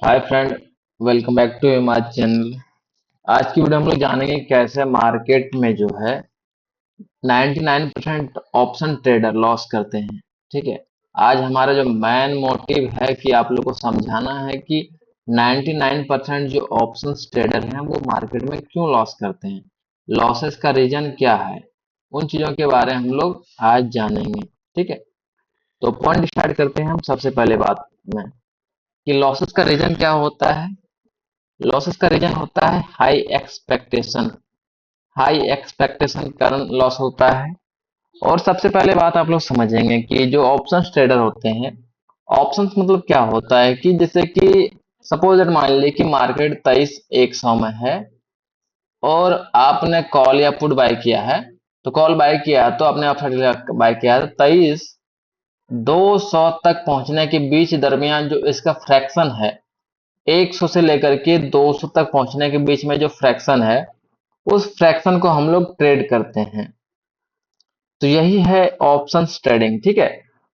Hi friend, welcome back to my channel. आज की video हम लोग जानेंगे कैसे मार्केट में जो है 99% ऑप्शन ट्रेडर लॉस करते हैं। ठीक है। आज हमारा जो मेन मोटिव है कि आप लोग को समझाना है कि 99% जो ऑप्शन ट्रेडर हैं वो मार्केट में क्यों लॉस करते हैं, लॉसेस का रीजन क्या है, उन चीजों के बारे में हम लोग आज जानेंगे। ठीक है। तो पॉइंट स्टार्ट करते हैं हम सबसे पहले बात में कि लॉसेस का रीजन क्या होता है। लॉसेस का रीजन होता है हाई एक्सपेक्टेशन। हाई एक्सपेक्टेशन के कारण लॉस होता है। और सबसे पहले बात आप लोग समझेंगे कि जो ऑप्शंस ट्रेडर होते हैं, ऑप्शंस मतलब क्या होता है कि जैसे कि सपोज दैट मान लीजिए कि मार्केट 23,100 में है और आपने कॉल या पुट बाय किया है। तो कॉल बाय किया तो आपने ऑप्शन बाय किया है 23,200 तक पहुंचने के बीच दरमियान जो इसका फ्रैक्शन है, 100 से लेकर के 200 तक पहुंचने के बीच में जो फ्रैक्शन है, उस फ्रैक्शन को हम लोग ट्रेड करते हैं। तो यही है ऑप्शंस ट्रेडिंग। ठीक है।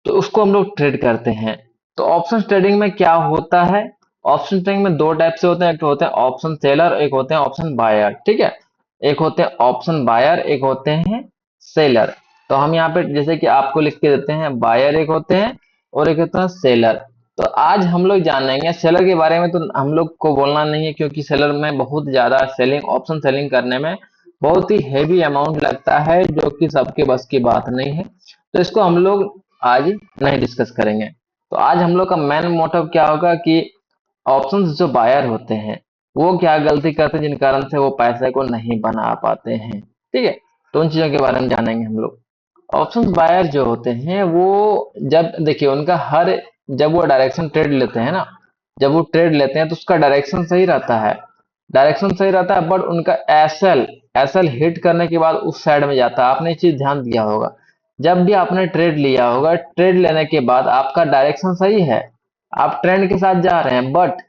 तो उसको हम लोग ट्रेड करते हैं। तो ऑप्शंस ट्रेडिंग में क्या होता है, ऑप्शन ट्रेडिंग में दो टाइप से होते हैं, एक होते हैं ऑप्शन सेलर, एक होते हैं ऑप्शन बायर। ठीक है। एक होते हैं ऑप्शन बायर, एक होते हैं सेलर। तो हम यहाँ पे जैसे कि आपको लिख के देते हैं, बायर एक होते हैं और एक होता है सेलर। तो आज हम लोग जानेंगे सेलर के बारे में। तो हम लोग को बोलना नहीं है क्योंकि सेलर में बहुत ज्यादा सेलिंग, ऑप्शन सेलिंग करने में बहुत ही हेवी अमाउंट लगता है जो कि सबके बस की बात नहीं है। तो इसको हम लोग आज नहीं डिस्कस करेंगे। तो आज हम लोग का मेन मोटिव क्या होगा कि ऑप्शंस जो बायर होते हैं वो क्या गलती करते हैं जिन कारण से वो पैसे को नहीं बना पाते हैं। ठीक है। तो उन चीजों के बारे में जानेंगे हम लोग। ऑप्शंस बायर जो होते हैं वो, जब देखिए उनका हर, जब वो डायरेक्शन ट्रेड लेते हैं ना, जब वो ट्रेड लेते हैं तो उसका डायरेक्शन सही रहता है। डायरेक्शन सही रहता है बट उनका एसएल, एसएल हिट करने के बाद उस साइड में जाता है। आपने ये चीज ध्यान दिया होगा, जब भी आपने ट्रेड लिया होगा, ट्रेड लेने के बाद आपका डायरेक्शन सही है, आप ट्रेंड के साथ जा रहे हैं, बट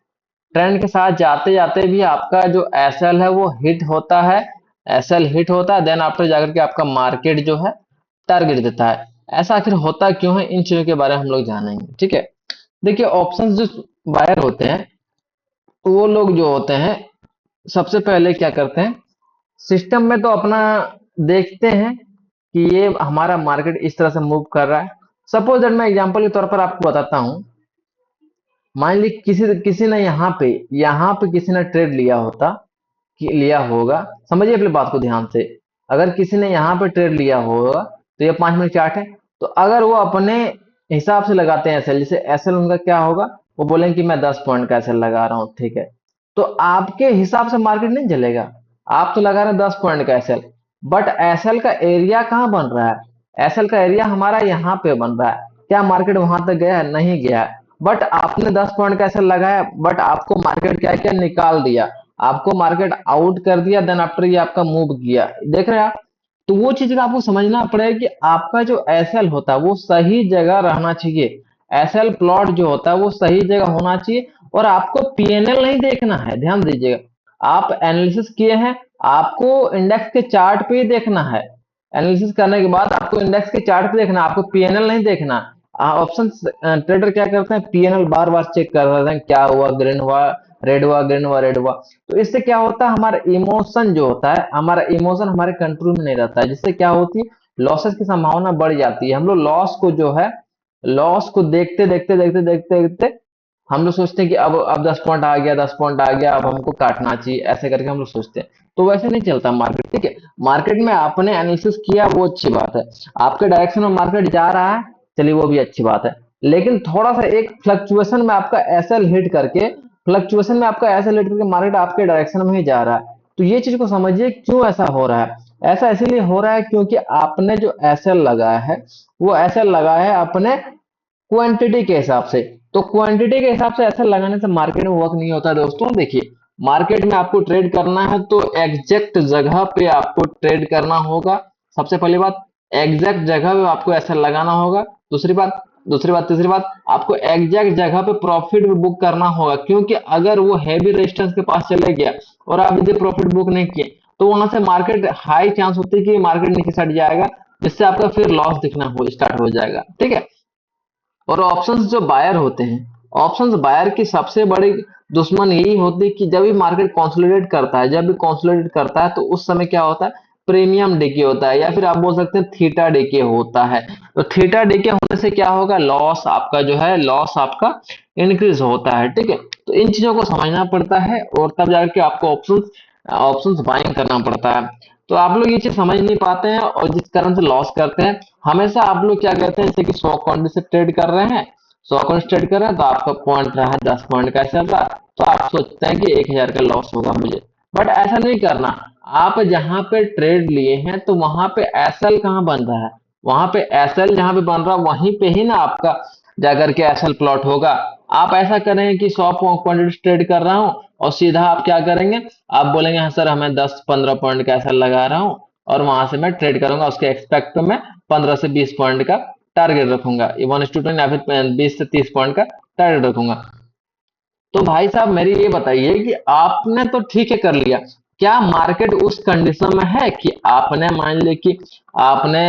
ट्रेंड के साथ जाते जाते भी आपका जो एसएल है वो हिट होता है। एसएल हिट होता है, देन आफ्टर जाकर के आपका मार्केट जो है टारगेट देता है। ऐसा आखिर होता क्यों है, इन चीजों के बारे में हम लोग जानेंगे। ठीक है। देखिए ऑप्शंस जो बायर होते हैं वो लोग जो होते हैं सबसे पहले क्या करते हैं, सिस्टम में तो अपना देखते हैं कि ये हमारा मार्केट इस तरह से मूव कर रहा है। सपोज दैट मैं एग्जांपल के तौर पर आपको बताता हूं। मान ली किसी किसी ने यहाँ पे किसी ने ट्रेड लिया होता, कि लिया होगा। समझिए अपनी बात को ध्यान से। अगर किसी ने यहाँ पे ट्रेड लिया होगा तो ये 5 मिनट चार्ट है। तो अगर वो अपने हिसाब से लगाते हैं एसएल, जैसे एसएल उनका क्या होगा, वो बोलेंगे कि मैं 10 पॉइंट का एसएल लगा रहा हूँ। ठीक है। तो आपके हिसाब से मार्केट नहीं चलेगा। आप तो लगा रहे हैं 10 पॉइंट का एसएल, बट एसएल का एरिया कहाँ बन रहा है, एसएल का एरिया हमारा यहाँ पे बन रहा है। क्या मार्केट वहां तक गया है, नहीं गया है। बट आपने 10 पॉइंट का एसएल लगाया, बट आपको मार्केट क्या क्या निकाल दिया, आपको मार्केट आउट कर दिया, देन आफ्टर ये आपका मूव किया, देख रहे हैं आप। तो वो चीज का आपको समझना पड़ेगा कि आपका जो एसएल होता है वो सही जगह रहना चाहिए। एसएल प्लॉट जो होता है वो सही जगह होना चाहिए। और आपको पीएनएल नहीं देखना है, ध्यान दीजिएगा। आप एनालिसिस किए हैं, आपको इंडेक्स के चार्ट पे ही देखना है। एनालिसिस करने के बाद आपको इंडेक्स के चार्ट पे देखना है, आपको पीएनएल नहीं देखना। ऑप्शन ट्रेडर क्या करते हैं, पीएनएल बार बार चेक कर रहे हैं, क्या हुआ, ग्रीन हुआ, रेड हुआ, ग्रीन हुआ, रेड हुआ। तो इससे क्या होता है, हमारा इमोशन जो होता है, हमारा इमोशन हमारे कंट्रोल में नहीं रहता है, जिससे क्या होती है, लॉसेस की संभावना बढ़ जाती है। हम लोग लॉस को जो है, लॉस को देखते देखते देखते देखते देखते हम लोग सोचते हैं कि अब 10 पॉइंट आ गया, 10 पॉइंट आ गया, अब हमको काटना चाहिए, ऐसे करके हम लोग सोचते हैं। तो वैसे नहीं चलता मार्केट। ठीक है। मार्केट में आपने एनालिसिस किया वो अच्छी बात है, आपके डायरेक्शन में मार्केट जा रहा है, चलिए वो भी अच्छी बात है। लेकिन थोड़ा सा एक फ्लक्चुएशन में आपका एसएल हिट करके, फ्लक्चुएशन में आपका एसएल हिट करके मार्केट आपके डायरेक्शन में ही जा रहा है। तो ये चीज को समझिए क्यों ऐसा हो रहा है। ऐसा इसीलिए हो रहा है क्योंकि आपने जो एसएल लगाया है वो एसएल लगाया है अपने क्वांटिटी के हिसाब से। तो क्वांटिटी के हिसाब से ऐसा लगाने से मार्केट में वर्क नहीं होता दोस्तों। देखिए मार्केट में आपको ट्रेड करना है तो एग्जैक्ट जगह पे आपको ट्रेड करना होगा। सबसे पहली बात, एग्जैक्ट जगह पे आपको ऐसा लगाना होगा। दूसरी बात तीसरी बात, आपको एग्जैक्ट जगह पे प्रॉफिट भी बुक करना होगा, क्योंकि अगर वो हैवी रेजिस्टेंस के पास चले गया और आप यदि प्रॉफिट बुक नहीं किए तो वहां से मार्केट हाई चांस होती है कि मार्केट नीचे सट जाएगा, जिससे आपका फिर लॉस दिखना हो स्टार्ट हो जाएगा। ठीक है। और ऑप्शंस जो बायर होते हैं ऑप्शंस बायर की सबसे बड़ी दुश्मन यही होती है कि जब भी मार्केट कंसोलिडेट करता है, जब भी कंसोलिडेट करता है तो उस समय क्या होता है, प्रीमियम डीके होता है, या फिर आप बोल सकते हैं थीटा डीके होता है। तो थीटा डीके होने से क्या होगा, लॉस आपका जो है, लॉस आपका इंक्रीज होता है। ठीक है, तो इन चीजों को समझना पड़ता है और तब जाकर के आपको ऑप्शंस ऑप्शंस बाइंग करना पड़ता है। तो आप लोग ये चीज समझ नहीं पाते हैं और जिस कारण से लॉस करते हैं। हमेशा आप लोग क्या कहते हैं, जैसे कि 100 क्वांटिटी से ट्रेड कर रहे हैं, 100 ट्रेड कर रहे हैं, तो आपका पॉइंट रहा है 10 पॉइंट का चल रहा, तो आप सोचते हैं कि 1,000 का लॉस होगा मुझे। बट ऐसा नहीं करना। आप जहां पे ट्रेड लिए हैं तो वहां पे एसएल कहाँ बन रहा है, वहां पे एसएल जहां पे बन रहा है वहीं पे ही ना आपका जाकर के एसएल प्लॉट होगा। आप ऐसा करेंगे कि 100 क्वांटिटी ट्रेड कर रहा हूं और सीधा आप क्या करेंगे, आप बोलेंगे हाँ सर हमें 10-15 पॉइंट का एसएल लगा रहा हूं और वहां से मैं ट्रेड करूंगा, उसके एक्सपेक्ट पे मैं 15 से 20 पॉइंट का टारगेट रखूंगा, ये 1:10 या फिर 20 से 30 पॉइंट का टारगेट रखूंगा। तो भाई साहब मेरी ये बताइए कि आपने तो ठीक है कर लिया, क्या मार्केट उस कंडीशन में है कि आपने मान लिया कि आपने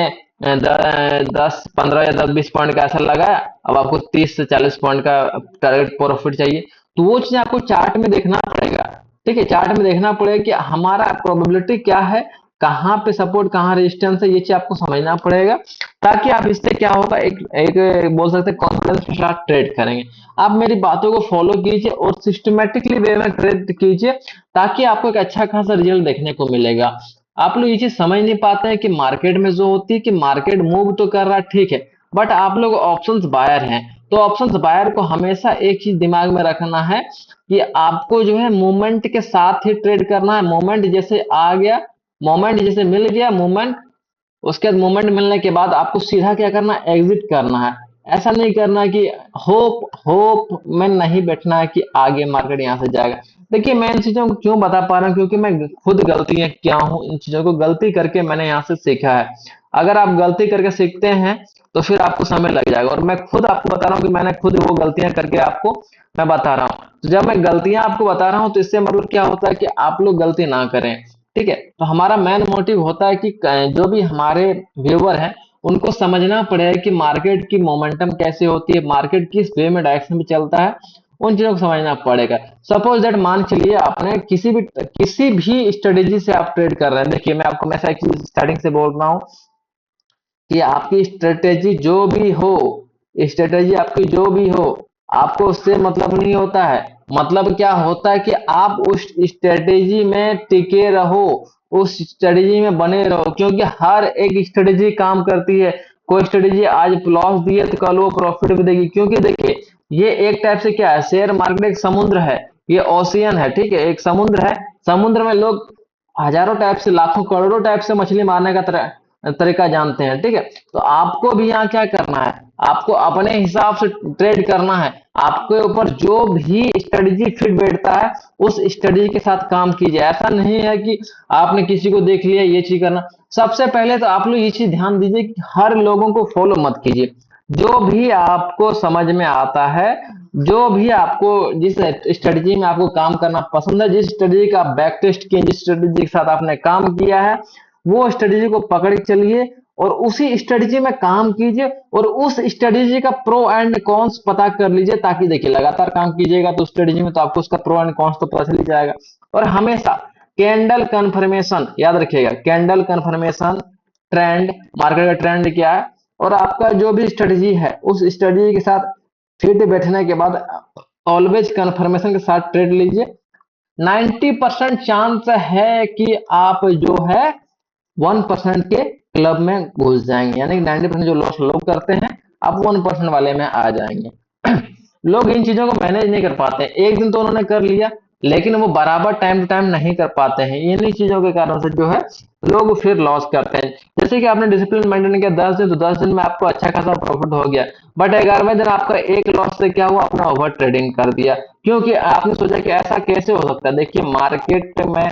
10-15 या 10-20 पॉइंट का ऐसा लगाया, अब आपको 30 से 40 पॉइंट का टारगेट प्रॉफिट चाहिए, तो वो चीज आपको चार्ट में देखना पड़ेगा। ठीक है, चार्ट में देखना पड़ेगा कि हमारा प्रोबेबिलिटी क्या है, कहाँ पे सपोर्ट कहाँ रेजिस्टेंस है, ये चीज आपको समझना पड़ेगा, ताकि आप इससे क्या होगा, एक एक बोल सकते हैं कॉन्फिडेंस के साथ ट्रेड करेंगे। आप मेरी बातों को फॉलो कीजिए और सिस्टमेटिकली वे में ट्रेड कीजिए, ताकि आपको एक अच्छा खासा रिजल्ट देखने को मिलेगा। आप लोग ये चीज समझ नहीं पाते हैं कि मार्केट में जो होती है कि मार्केट मूव तो कर रहा है ठीक है, बट आप लोग ऑप्शंस बायर हैं, तो ऑप्शंस बायर को हमेशा एक चीज दिमाग में रखना है कि आपको जो है मूवमेंट के साथ ही ट्रेड करना है। मूवमेंट जैसे आ गया, मोमेंट जैसे मिल गया मूवमेंट, उसके बाद मोमेंट मिलने के बाद आपको सीधा क्या करना है, एग्जिट करना है। ऐसा नहीं करना कि होप होप में नहीं बैठना है कि आगे मार्केट यहाँ से जाएगा। देखिए मैं इन चीजों को क्यों बता पा रहा हूँ, क्योंकि मैं खुद गलतियां क्या हूँ, इन चीजों को गलती करके मैंने यहाँ से सीखा है। अगर आप गलती करके सीखते हैं तो फिर आपको समय लग जाएगा, और मैं खुद आपको बता रहा हूँ कि मैंने खुद वो गलतियां करके आपको मैं बता रहा हूँ। तो जब मैं गलतियां आपको बता रहा हूँ तो इससे मतलब क्या होता है कि आप लोग गलती ना करें। ठीक है, तो हमारा मेन मोटिव होता है कि जो भी हमारे व्यूअर हैं उनको समझना पड़ेगा कि मार्केट की मोमेंटम कैसे होती है, मार्केट किस वे में डायरेक्शन में चलता है, उन चीजों को समझना पड़ेगा। सपोज दैट मान चलिए आपने किसी भी स्ट्रेटेजी से आप ट्रेड कर रहे हैं। देखिए मैं आपको हमेशा एक चीज स्टार्टिंग से बोल रहा हूँ कि आपकी स्ट्रेटेजी जो भी हो, स्ट्रेटेजी आपकी जो भी हो, आपको उससे मतलब नहीं होता है। मतलब क्या होता है कि आप उस स्ट्रेटेजी में टिके रहो, उस स्ट्रेटेजी में बने रहो, क्योंकि हर एक स्ट्रेटेजी काम करती है। कोई स्ट्रेटेजी आज लॉस दी है तो कल वो प्रॉफिट भी देगी, क्योंकि देखिए ये एक टाइप से क्या है, शेयर मार्केट एक समुद्र है, ये ओशियन है। ठीक है, एक समुद्र है, समुद्र में लोग हजारों टाइप से, लाखों करोड़ों टाइप से मछली मारने का तरीका जानते हैं। ठीक है, तो आपको भी यहाँ क्या करना है, आपको अपने हिसाब से ट्रेड करना है। आपके ऊपर जो भी स्ट्रेटेजी फिट बैठता है उस स्ट्रेटेजी के साथ काम कीजिए। ऐसा नहीं है कि आपने किसी को देख लिया ये चीज करना। सबसे पहले तो आप लोग ये चीज ध्यान दीजिए कि हर लोगों को फॉलो मत कीजिए। जो भी आपको समझ में आता है, जो भी आपको जिस स्ट्रेटेजी में आपको काम करना पसंद है, जिस स्ट्रेटेजी का आप बैक टेस्ट किए, जिस स्ट्रेटेजी के साथ आपने काम किया है, वो स्ट्रेटेजी को पकड़ के चलिए और उसी स्ट्रेटेजी में काम कीजिए, और उस स्ट्रेटेजी का प्रो एंड कॉन्स पता कर लीजिए। ताकि देखिए लगातार काम कीजिएगा तो स्ट्रेटेजी में तो आपको उसका प्रो एंड कॉन्स तो पता चल ही जाएगा। और हमेशा कैंडल कंफर्मेशन याद रखिएगा, कैंडल कंफर्मेशन, ट्रेंड, मार्केट का ट्रेंड क्या है, और आपका जो भी स्ट्रेटेजी है उस स्ट्रेटेजी के साथ फिट बैठने के बाद ऑलवेज कंफर्मेशन के साथ ट्रेड लीजिए। 90% चांस है कि आप जो है 1% के क्लब में घुस जाएंगे, यानी कि 90% जो लॉस लोग करते हैं आप 1% वाले में आ जाएंगे। लोग इन चीजों को मैनेज नहीं कर पाते हैं। एक दिन तो उन्होंने कर लिया, लेकिन वो बराबर टाइम टू टाइम नहीं कर पाते हैं। इन्हीं चीजों के कारण से जो है लोग फिर लॉस करते हैं। जैसे कि आपने डिसिप्लिन मेंटेन किया 10 दिन, तो 10 दिन में आपको अच्छा खासा प्रॉफिट हो गया, बट 11वें दिन आपका एक लॉस से क्या हुआ, आपने ओवर ट्रेडिंग कर दिया, क्योंकि आपने सोचा कि ऐसा कैसे हो सकता है। देखिए मार्केट में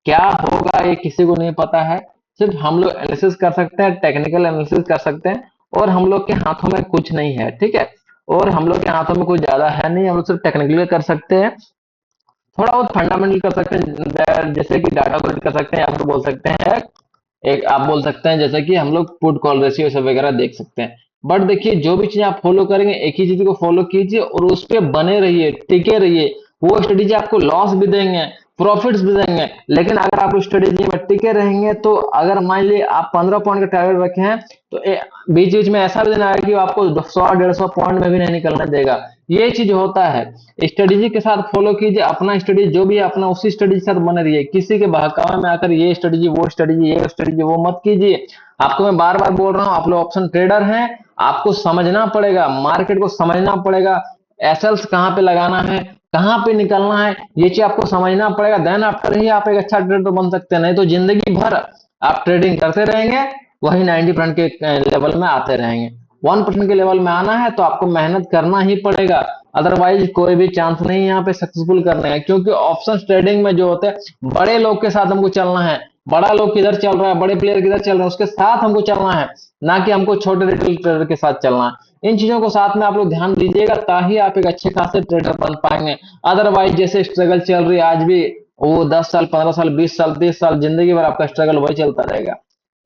क्या होगा ये किसी को नहीं पता है, सिर्फ हम लोग एनालिसिस कर सकते हैं, टेक्निकल एनालिसिस कर सकते हैं, और हम लोग के हाथों में कुछ नहीं है। ठीक है, और हम लोग के हाथों में कुछ ज्यादा है नहीं, हम लोग सिर्फ टेक्निकली कर सकते हैं, थोड़ा बहुत फंडामेंटल कर सकते हैं, जैसे कि डाटा को कर सकते हैं, या फिर बोल सकते हैं एक आप बोल सकते हैं जैसे कि हम लोग पुट कॉल रेशियो सब वगैरह देख सकते हैं। बट देखिए जो भी चीज आप फॉलो करेंगे एक ही चीज को फॉलो कीजिए और उस पे बने रहिए, टिके रहिए। वो स्ट्रेटेजी आपको लॉस भी देंगे, प्रॉफिट्स भी देंगे, लेकिन अगर आप स्ट्रेटेजी में टिके रहेंगे तो अगर मान लीजिए आप 15 पॉइंट का टारगेट रखे हैं तो बीच बीच में ऐसा भी दिन आएगा कि वो आपको 100 150 पॉइंट में भी नहीं निकलने देगा। ये चीज होता है। स्ट्रेटेजी के साथ फॉलो कीजिए, अपना स्ट्रेटेजी जो भी है अपना उसी स्ट्रेटेजी के साथ बने रहिए। किसी के बहकावे में आकर ये स्ट्रेटेजी वो स्ट्रेटेजी ये स्ट्रेटेजी वो मत कीजिए। आपको मैं बार बार बोल रहा हूँ, आप लोग ऑप्शन ट्रेडर हैं, आपको समझना पड़ेगा, मार्केट को समझना पड़ेगा, एसएल्स कहाँ पे लगाना है, कहाँ पे निकलना है, ये चीज आपको समझना पड़ेगा। देन आफ्टर ही आप एक अच्छा ट्रेडर बन सकते हैं। नहीं तो जिंदगी भर आप ट्रेडिंग करते रहेंगे, वही 90% के लेवल में आते रहेंगे। 1% के लेवल में आना है तो आपको मेहनत करना ही पड़ेगा, अदरवाइज कोई भी चांस नहीं है यहाँ पे सक्सेसफुल करने का। क्योंकि ऑप्शन ट्रेडिंग में जो होते हैं बड़े लोग के साथ हमको चलना है, बड़ा लोग किधर चल रहा है, बड़े प्लेयर किधर चल रहे हैं उसके साथ हमको चलना है, ना कि हमको छोटे रिटेल ट्रेडर के साथ चलना है। इन चीजों को साथ में आप लोग ध्यान दीजिएगा, ताकि आप एक अच्छे खासे ट्रेडर बन पाएंगे। अदरवाइज जैसे स्ट्रगल चल रही है आज भी, वो 10 साल 15 साल 20 साल 30 साल जिंदगी भर आपका स्ट्रगल वही चलता रहेगा।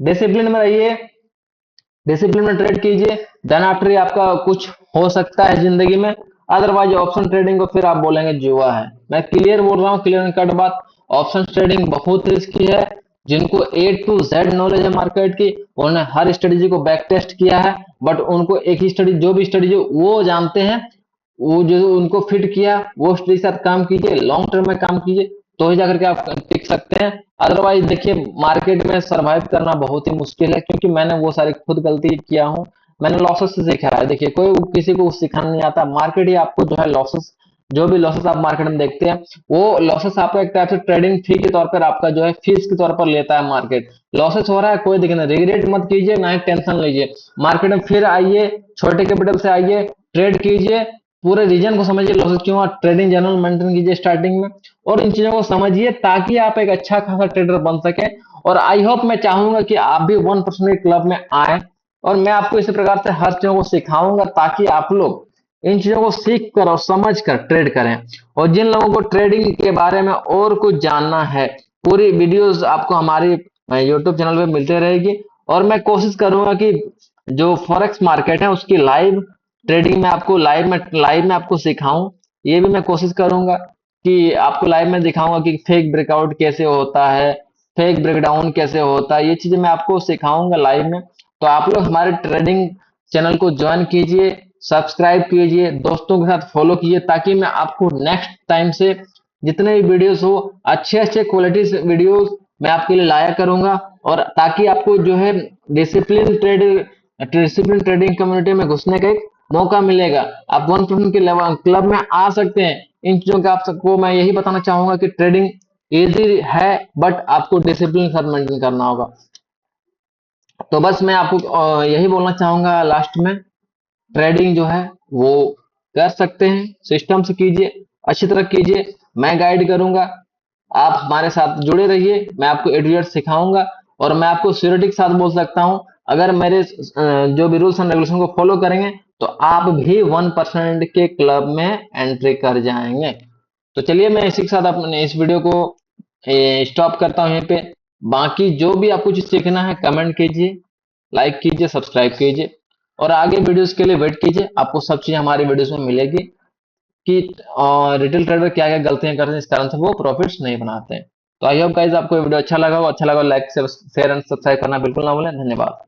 डिसिप्लिन में रहिए, डिसिप्लिन में ट्रेड कीजिए, देन आफ्टर ही आपका कुछ हो सकता है जिंदगी में। अदरवाइज ऑप्शन ट्रेडिंग को फिर आप बोलेंगे जुआ है। मैं क्लियर बोल रहा हूँ, क्लियर कट बात। ऑप्शन ट्रेडिंग बहुत रिस्की है। जिनको A to Z नॉलेज है मार्केट की, उन्होंने हर स्ट्रेटेजी को बैक टेस्ट किया है, बट उनको एक ही स्टडी जो भी स्टडी जो वो जानते हैं, वो जो उनको फिट किया वो स्टडी के साथ काम कीजिए, लॉन्ग टर्म में काम कीजिए, तो ही जाकर के आप टिक सकते हैं। अदरवाइज देखिए मार्केट में सरवाइव करना बहुत ही मुश्किल है, क्योंकि मैंने वो सारी खुद गलती किया हूँ। मैंने लॉसेस से सीखा है। देखिए कोई किसी को सिखाना नहीं आता, मार्केट ही आपको जो है लॉसेस, जो भी लॉसेस आप मार्केट में देखते हैं वो लॉसेस आपको एक टाइप से ट्रेडिंग फी के तौर पर, आपका जो है फीस के तौर पर लेता है मार्केट। लॉसेस हो रहा है कोई दिक्कत नहीं, रिग्रेट मत कीजिए, ना ही टेंशन लीजिए। मार्केट में फिर आइए, छोटे कैपिटल से आइए, ट्रेड कीजिए, पूरे रीजन को समझिए लॉसेस क्यों हुआ, ट्रेडिंग जर्नल मेंटेन कीजिए स्टार्टिंग में, और इन चीजों को समझिए ताकि आप एक अच्छा खासा ट्रेडर बन सके। और आई होप, मैं चाहूंगा कि आप भी 1% के क्लब में आए, और मैं आपको इसी प्रकार से हर चीजों को सिखाऊंगा ताकि आप लोग इन चीजों को सीख कर और समझ कर ट्रेड करें। और जिन लोगों को ट्रेडिंग के बारे में और कुछ जानना है, पूरी वीडियोस आपको हमारी यूट्यूब चैनल पे मिलते रहेगी। और मैं कोशिश करूंगा कि जो फॉरेक्स मार्केट है उसकी लाइव ट्रेडिंग में आपको लाइव में आपको सिखाऊं। ये भी मैं कोशिश करूंगा कि आपको लाइव में दिखाऊंगा कि फेक ब्रेकआउट कैसे होता है, फेक ब्रेकडाउन कैसे होता है, ये चीजें मैं आपको सिखाऊंगा लाइव में। तो आप लोग हमारे ट्रेडिंग चैनल को ज्वाइन कीजिए, सब्सक्राइब कीजिए, दोस्तों के साथ फॉलो कीजिए, ताकि मैं आपको नेक्स्ट टाइम से जितने भी वीडियोस हो, अच्छे अच्छे क्वालिटी से वीडियोस मैं आपके लिए लाया करूंगा। और ताकि आपको जो है discipline trade discipline trading community में घुसने का एक मौका मिलेगा। आप 1% के लेवल क्लब में आ सकते हैं। इन चीजों का आप सबको मैं यही बताना चाहूंगा कि ट्रेडिंग इजी है, बट आपको डिसिप्लिन के साथ मेंटेन करना होगा। तो बस मैं आपको यही बोलना चाहूंगा लास्ट में, ट्रेडिंग जो है वो कर सकते हैं, सिस्टम से कीजिए, अच्छी तरह कीजिए, मैं गाइड करूंगा। आप हमारे साथ जुड़े रहिए, मैं आपको ए टू जेड सिखाऊंगा। और मैं आपको श्योरिटी के साथ बोल सकता हूं, अगर मेरे जो भी रूल्स एंड रेगुलेशन को फॉलो करेंगे तो आप भी 1% के क्लब में एंट्री कर जाएंगे। तो चलिए मैं इसी के साथ अपने इस वीडियो को स्टॉप करता हूं यहीं पे। बाकी जो भी आपको चीज सीखना है कमेंट कीजिए, लाइक कीजिए, सब्सक्राइब कीजिए, और आगे वीडियोस के लिए वेट कीजिए। आपको सब चीज़ हमारी वीडियोस में मिलेगी कि रिटेल ट्रेडर क्या क्या गलतियां करते हैं, इस कारण से वो प्रॉफिट्स नहीं बनाते हैं। तो आई होप गाइस आपको ये वीडियो अच्छा लगा हो, लाइक शेयर एंड सब्सक्राइब करना बिल्कुल ना भूलें। धन्यवाद।